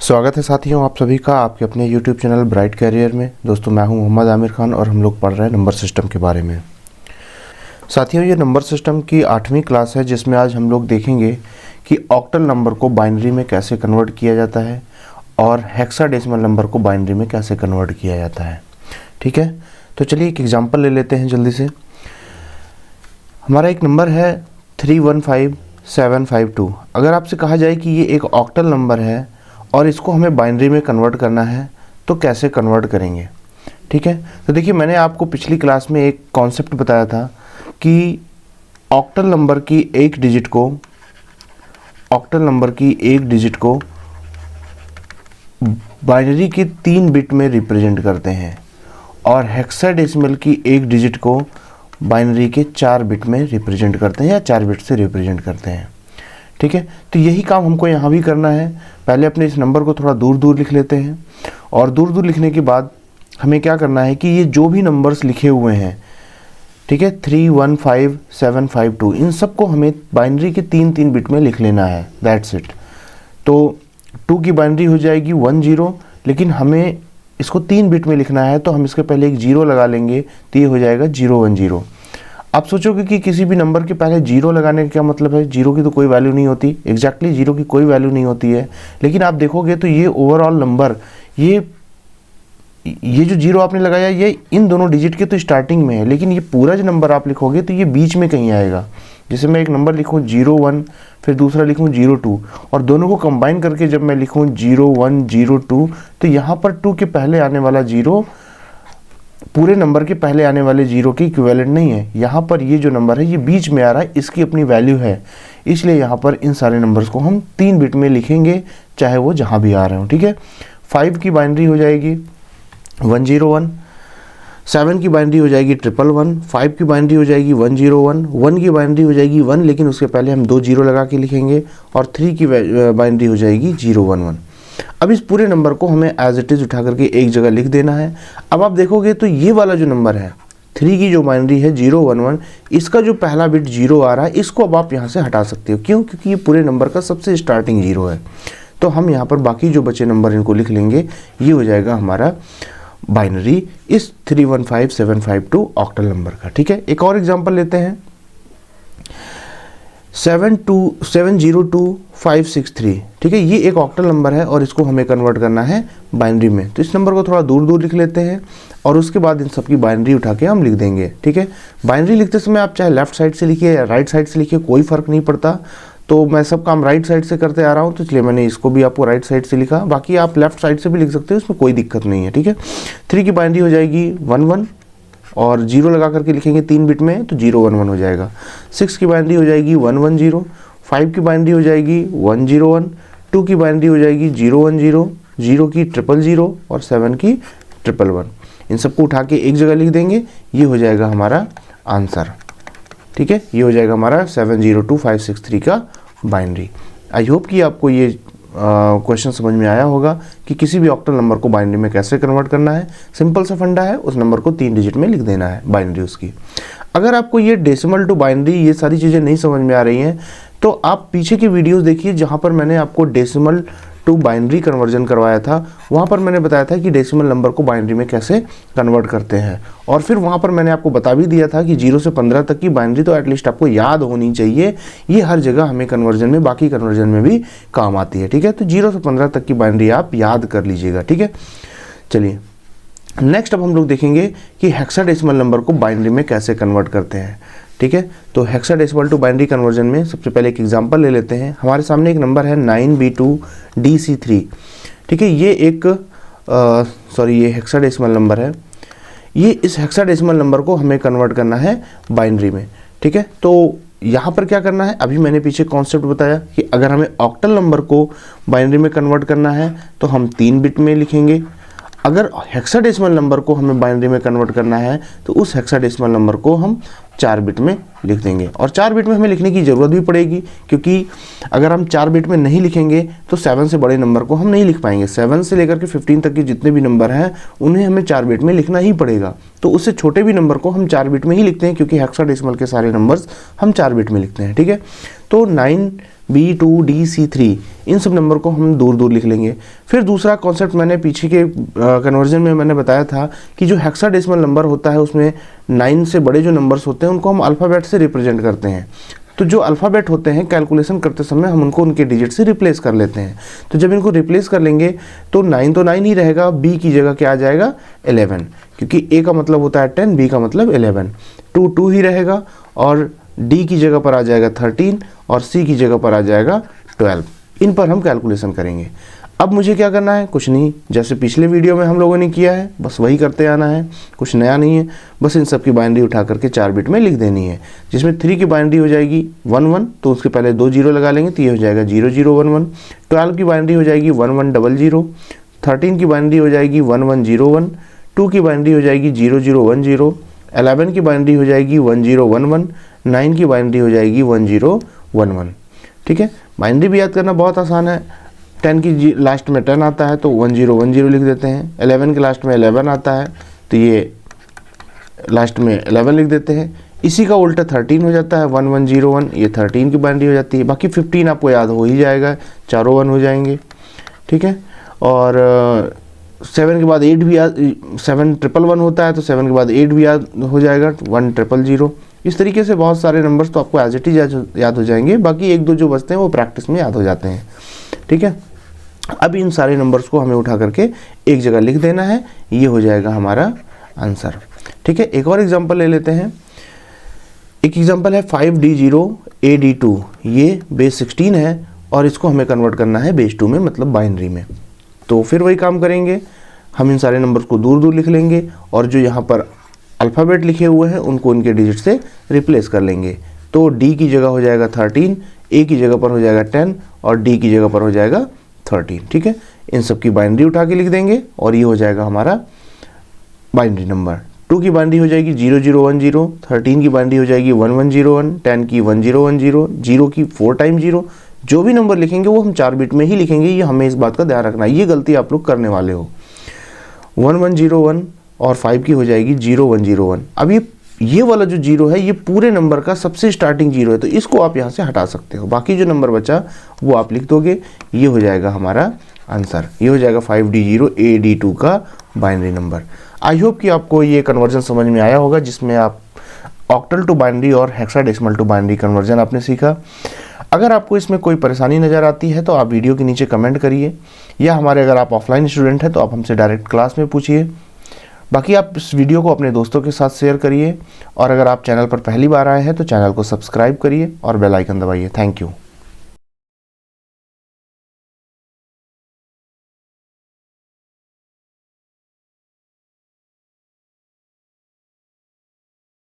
स्वागत है साथियों आप सभी का आपके अपने YouTube चैनल ब्राइट कैरियर में। दोस्तों मैं हूं मोहम्मद आमिर खान और हम लोग पढ़ रहे हैं नंबर सिस्टम के बारे में। साथियों ये नंबर सिस्टम की 8वीं क्लास है जिसमें आज हम लोग देखेंगे कि ऑक्टल नंबर को बाइनरी में कैसे कन्वर्ट किया जाता है और हेक्साडेसिमल नंबर को बाइनरी में कैसे कन्वर्ट किया जाता है। ठीक है, तो चलिए एक एग्जाम्पल ले लेते हैं जल्दी से। हमारा एक नंबर है 315752। अगर आपसे कहा जाए कि ये एक ऑक्टल नंबर है और इसको हमें बाइनरी में कन्वर्ट करना है तो कैसे कन्वर्ट करेंगे। ठीक है, तो देखिए मैंने आपको पिछली क्लास में एक कॉन्सेप्ट बताया था कि ऑक्टल नंबर की एक डिजिट को बाइनरी के 3 बिट में रिप्रेजेंट करते हैं और हेक्साडेसिमल की एक डिजिट को बाइनरी के 4 बिट में रिप्रेजेंट करते हैं या 4 बिट से रिप्रेजेंट करते हैं। ठीक है, तो यही काम हमको यहाँ भी करना है। पहले अपने इस नंबर को थोड़ा दूर दूर लिख लेते हैं और दूर दूर लिखने के बाद हमें क्या करना है कि ये जो भी नंबर्स लिखे हुए हैं, ठीक है, 315752, इन सबको हमें बाइनरी के 3 बिट में लिख लेना है। That's it. तो 2 की बाइनरी हो जाएगी 10, लेकिन हमें इसको 3 बिट में लिखना है तो हम इसके पहले एक 0 लगा लेंगे तो ये हो जाएगा 010। आप सोचोगे कि किसी भी नंबर के पहले 0 लगाने का क्या मतलब है, 0 की तो कोई वैल्यू नहीं होती। एग्जैक्टली 0 की कोई वैल्यू नहीं होती है, लेकिन आप देखोगे तो ये ओवरऑल नंबर ये जो 0 आपने लगाया ये इन दोनों डिजिट के तो स्टार्टिंग में है, लेकिन ये पूरा जो नंबर आप लिखोगे तो ये बीच में कहीं आएगा। जैसे मैं एक नंबर लिखूँ 01, फिर दूसरा लिखूँ 02 और दोनों को कंबाइन करके जब मैं लिखूँ 0102 तो यहाँ पर 2 के पहले आने वाला 0 पूरे नंबर के पहले आने वाले 0 के इक्विवेलेंट नहीं है। यहाँ पर ये जो नंबर है ये बीच में आ रहा है, इसकी अपनी वैल्यू है, इसलिए यहाँ पर इन सारे नंबर्स को हम 3 बिट में लिखेंगे चाहे वो जहाँ भी आ रहे हो। ठीक है, 5 की बाइनरी हो जाएगी 101, 7 की बाइनरी हो जाएगी 111, 5 की बाइनरी हो जाएगी 101, 1 की बाइनरी हो जाएगी 1, लेकिन उसके पहले हम 2 0 लगा के लिखेंगे और 3 की बाइनरी हो जाएगी 011। अब इस पूरे नंबर को हमें एज इट इज़ उठा करके एक जगह लिख देना है। अब आप देखोगे तो ये वाला जो नंबर है 3 की जो बाइनरी है 011, इसका जो पहला बिट 0 आ रहा है इसको अब आप यहाँ से हटा सकते हो। क्यों? क्योंकि ये पूरे नंबर का सबसे स्टार्टिंग 0 है। तो हम यहाँ पर बाकी जो बचे नंबर इनको लिख लेंगे, ये हो जाएगा हमारा बाइनरी इस 315752 ऑक्टल नंबर का। ठीक है, एक और एग्जाम्पल लेते हैं 702563। ठीक है, ये एक ऑक्टल नंबर है और इसको हमें कन्वर्ट करना है बाइनरी में। तो इस नंबर को थोड़ा दूर दूर लिख लेते हैं और उसके बाद इन सबकी बाइनरी उठा के हम लिख देंगे। ठीक है, बाइनरी लिखते समय आप चाहे लेफ्ट साइड से लिखिए या राइट साइड से लिखिए, कोई फ़र्क नहीं पड़ता। तो मैं सब काम राइट साइड से करते आ रहा हूँ तो इसलिए मैंने इसको भी आपको राइट साइड से लिखा। बाकी आप लेफ्ट साइड से भी लिख सकते हो, इसमें कोई दिक्कत नहीं है। ठीक है, 3 की बाइनरी हो जाएगी 11 और 0 लगा करके लिखेंगे 3 बिट में तो 011 हो जाएगा। 6 की बाइनरी हो जाएगी 110, 5 की बाइनरी हो जाएगी 101, 2 की बाइनरी हो जाएगी 010, 0 की 000 और 7 की 111। इन सबको उठा के एक जगह लिख देंगे, ये हो जाएगा हमारा आंसर। ठीक है, ये हो जाएगा हमारा 702563 का बाइनरी। आई होप कि आपको ये क्वेश्चन समझ में आया होगा कि किसी भी ऑक्टल नंबर को बाइनरी में कैसे कन्वर्ट करना है। सिंपल सा फंडा है, उस नंबर को 3 डिजिट में लिख देना है बाइनरी उसकी। अगर आपको ये डेसिमल टू बाइनरी ये सारी चीज़ें नहीं समझ में आ रही हैं तो आप पीछे की वीडियोस देखिए जहाँ पर मैंने आपको डेसिमल टू बाइनरी कन्वर्जन करवाया था। वहाँ पर मैंने बताया था कि डेसिमल नंबर को बाइनरी में कैसे कन्वर्ट करते हैं और फिर वहाँ पर मैंने आपको बता भी दिया था कि 0 से 15 तक की बाइनरी तो एटलीस्ट आपको याद होनी चाहिए। ये हर जगह हमें कन्वर्जन में, बाकी कन्वर्जन में भी काम आती है। ठीक है, तो 0 से 15 तक की बाइनरी आप याद कर लीजिएगा। ठीक है, चलिए नेक्स्ट अब हम लोग देखेंगे कि हेक्साडेसिमल नंबर को बाइनरी में कैसे कन्वर्ट करते हैं। ठीक है, तो हेक्साडेसिमल टू बाइनरी कन्वर्जन में सबसे पहले एक एग्जांपल ले लेते हैं। हमारे सामने एक नंबर है 9B2DC3। ठीक है, ये एक ये हेक्साडेसिमल नंबर है। ये इस हेक्साडेसिमल नंबर को हमें कन्वर्ट करना है बाइनरी में। ठीक है, तो यहाँ पर क्या करना है, अभी मैंने पीछे कॉन्सेप्ट बताया कि अगर हमें ऑक्टल नंबर को बाइनरी में कन्वर्ट करना है तो हम 3 बिट में लिखेंगे। अगर हेक्साडेसिमल नंबर को हमें बाइनरी में कन्वर्ट करना है तो उस हेक्साडेसिमल नंबर को हम 4 बिट में लिख देंगे। और 4 बिट में हमें लिखने की ज़रूरत भी पड़ेगी, क्योंकि अगर हम 4 बिट में नहीं लिखेंगे तो 7 से बड़े नंबर को हम नहीं लिख पाएंगे। 7 से लेकर के 15 तक के जितने भी नंबर हैं उन्हें हमें 4 बिट में लिखना ही पड़ेगा। तो उससे छोटे भी नंबर को हम 4 बिट में ही लिखते हैं, क्योंकि हेक्साडेसिमल के सारे नंबर्स हम 4 बिट में लिखते हैं। ठीक है, तो 9, B2, D, C3 इन सब नंबर को हम दूर दूर लिख लेंगे। फिर दूसरा कॉन्सेप्ट मैंने पीछे के कन्वर्जन में मैंने बताया था कि जो हेक्साडेसिमल नंबर होता है उसमें 9 से बड़े जो नंबर्स होते हैं उनको हम अल्फ़ाबेट से रिप्रेजेंट करते हैं। तो जो अल्फ़ाबेट होते हैं कैलकुलेशन करते समय हम उनको उनके डिजिट से रिप्लेस कर लेते हैं। तो जब इनको रिप्लेस कर लेंगे तो 9 तो 9 ही रहेगा, B की जगह क्या आ जाएगा 11, क्योंकि A का मतलब होता है 10, B का मतलब 11। 2 2 ही रहेगा और D की जगह पर आ जाएगा 13 और C की जगह पर आ जाएगा 12। इन पर हम कैलकुलेशन करेंगे। अब मुझे क्या करना है, कुछ नहीं, जैसे पिछले वीडियो में हम लोगों ने किया है बस वही करते आना है, कुछ नया नहीं है। बस इन सब की बाइनरी उठा करके 4 बिट में लिख देनी है, जिसमें 3 की बाइनरी हो जाएगी 1 1, तो उसके पहले 2 0 लगा लेंगे तो ये हो जाएगा 0 0 1 1। 12 की बाइनरी हो जाएगी 1 1 0 0। 13 की बाइनरी हो जाएगी 1 1 0 1। 2 की बाइनरी हो जाएगी 0 0 1 0। 11 की बाइनरी हो जाएगी 1 0 1 1। 9 की बाइनरी हो जाएगी 1 0 1 1। ठीक है, बाइनरी भी याद करना बहुत आसान है। 10 की लास्ट में 10 आता है तो 1 0 1 0 लिख देते हैं। 11 के लास्ट में 11 आता है तो ये लास्ट में 11 लिख देते हैं। इसी का उल्टा 13 हो जाता है 1 1 0 1, ये 13 की बाइनरी हो जाती है। बाकी 15 आपको याद हो ही जाएगा, चारों 1 हो जाएंगे। ठीक है, और 7 के बाद 8 भी याद, 7 1 1 होता है तो 7 के बाद 8 भी याद हो जाएगा, 1 0 0। इस तरीके से बहुत सारे नंबर्स तो आपको एज इट इज याद हो जाएंगे, बाकी 1 2 जो बचते हैं वो प्रैक्टिस में याद हो जाते हैं। ठीक है, अब इन सारे नंबर्स को हमें उठा करके एक जगह लिख देना है, ये हो जाएगा हमारा आंसर। ठीक है, एक और एग्जांपल ले लेते हैं। एक एग्जांपल है 5D0 AD2, ये बेस 16 है और इसको हमें कन्वर्ट करना है बेस 2 में, मतलब बाइनरी में। तो फिर वही काम करेंगे, हम इन सारे नंबर्स को दूर दूर लिख लेंगे और जो यहाँ पर अल्फ़ाबेट लिखे हुए हैं उनको उनके डिजिट से रिप्लेस कर लेंगे। तो D की जगह हो जाएगा 13, A की जगह पर हो जाएगा 10 और D की जगह पर हो जाएगा 13। ठीक है, इन सब की बाइनरी उठा के लिख देंगे और ये हो जाएगा हमारा बाइनरी नंबर। 2 की बाइनरी हो जाएगी 0 0 1 0। 13 की बाइनरी हो जाएगी 1 1 0 1। 10 की 1 0 1 0। 0 की 4 टाइम 0। जो भी नंबर लिखेंगे वो हम 4 बिट में ही लिखेंगे, ये हमें इस बात का ध्यान रखना है, ये गलती आप लोग करने वाले हो। 1 1 0 1 और 5 की हो जाएगी 0 1 0 1। अब ये वाला जो 0 है ये पूरे नंबर का सबसे स्टार्टिंग 0 है, तो इसको आप यहाँ से हटा सकते हो। बाकी जो नंबर बचा वो आप लिख दोगे, ये हो जाएगा हमारा आंसर। ये हो जाएगा 5D0 AD2 का बाइनरी नंबर। आई होप कि आपको ये कन्वर्जन समझ में आया होगा, जिसमें आप ऑक्टल टू बाइनरी और हेक्साडेसिमल टू बाइनरी कन्वर्जन आपने सीखा। अगर आपको इसमें कोई परेशानी नज़र आती है तो आप वीडियो के नीचे कमेंट करिए, या हमारे अगर आप ऑफलाइन स्टूडेंट हैं तो आप हमसे डायरेक्ट क्लास में पूछिए। बाकी आप इस वीडियो को अपने दोस्तों के साथ शेयर करिए, और अगर आप चैनल पर पहली बार आए हैं तो चैनल को सब्सक्राइब करिए और बेल आइकन दबाइए। Thank you.